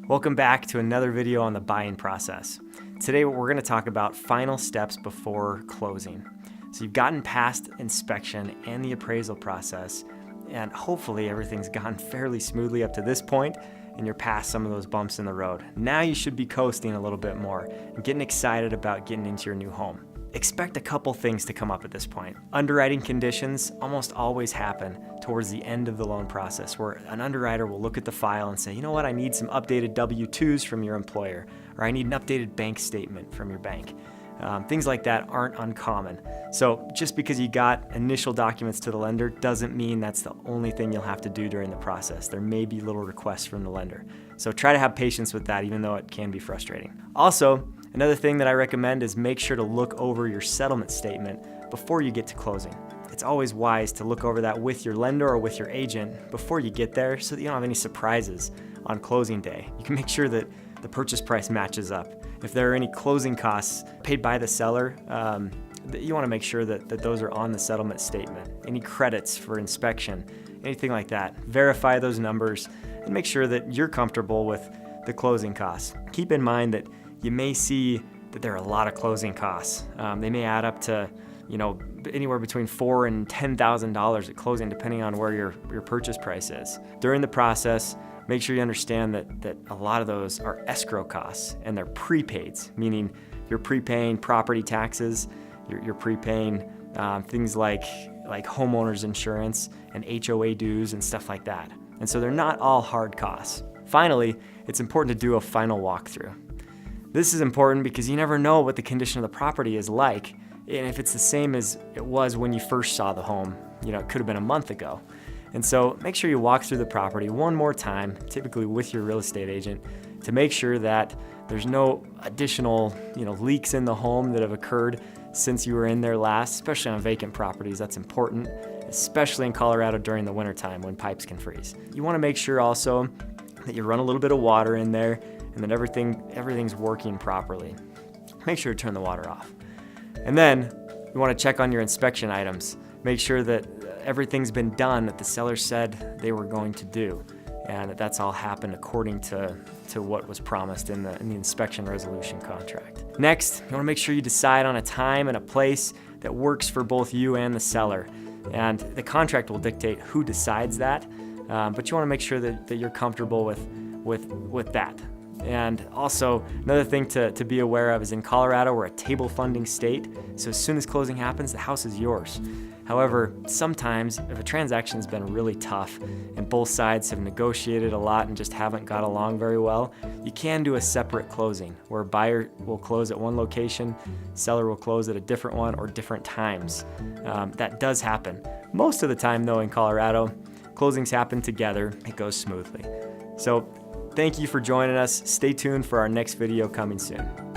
Welcome back to another video on the buying process. Today we're going to talk about final steps before closing. So you've gotten past inspection and the appraisal process, and hopefully everything's gone fairly smoothly up to this point and you're past some of those bumps in the road. Now you should be coasting a little bit more and getting excited about getting into your new home. Expect a couple things to come up at this point. Underwriting conditions almost always happen towards the end of the loan process, where an underwriter will look at the file and say, you know what, I need some updated W-2s from your employer, or I need an updated bank statement from your bank. Things like that aren't uncommon. So just because you got initial documents to the lender doesn't mean that's the only thing you'll have to do during the process. There may be little requests from the lender. So try to have patience with that, even though it can be frustrating. Also, another thing that I recommend is make sure to look over your settlement statement before you get to closing. It's always wise to look over that with your lender or with your agent before you get there so that you don't have any surprises on closing day. You can make sure that the purchase price matches up. If there are any closing costs paid by the seller, you want to make sure that those are on the settlement statement. Any credits for inspection, anything like that. Verify those numbers and make sure that you're comfortable with the closing costs. Keep in mind that you may see that there are a lot of closing costs. They may add up to, anywhere between $4,000 and $10,000 at closing, depending on where your purchase price is. During the process, make sure you understand that a lot of those are escrow costs and they're prepaids, meaning you're prepaying property taxes, you're prepaying things like homeowners insurance and HOA dues and stuff like that. And so they're not all hard costs. Finally, it's important to do a final walkthrough. This is important because you never know what the condition of the property is like, and if it's the same as it was when you first saw the home, it could have been a month ago. And so make sure you walk through the property one more time, typically with your real estate agent, to make sure that there's no additional, leaks in the home that have occurred since you were in there last, especially on vacant properties. That's important, especially in Colorado during the wintertime when pipes can freeze. You want to make sure also that you run a little bit of water in there and that everything's working properly. Make sure to turn the water off. And then you want to check on your inspection items. Make sure that everything's been done that the seller said they were going to do, and that's all happened according to what was promised in the inspection resolution contract. Next, you want to make sure you decide on a time and a place that works for both you and the seller. And the contract will dictate who decides that, but you want to make sure that you're comfortable with that. And also, another thing to be aware of is in Colorado, we're a table funding state, so as soon as closing happens, the house is yours. However, sometimes if a transaction's been really tough and both sides have negotiated a lot and just haven't got along very well, you can do a separate closing where buyer will close at one location, seller will close at a different one or different times. That does happen. Most of the time though in Colorado, closings happen together, it goes smoothly. So thank you for joining us. Stay tuned for our next video coming soon.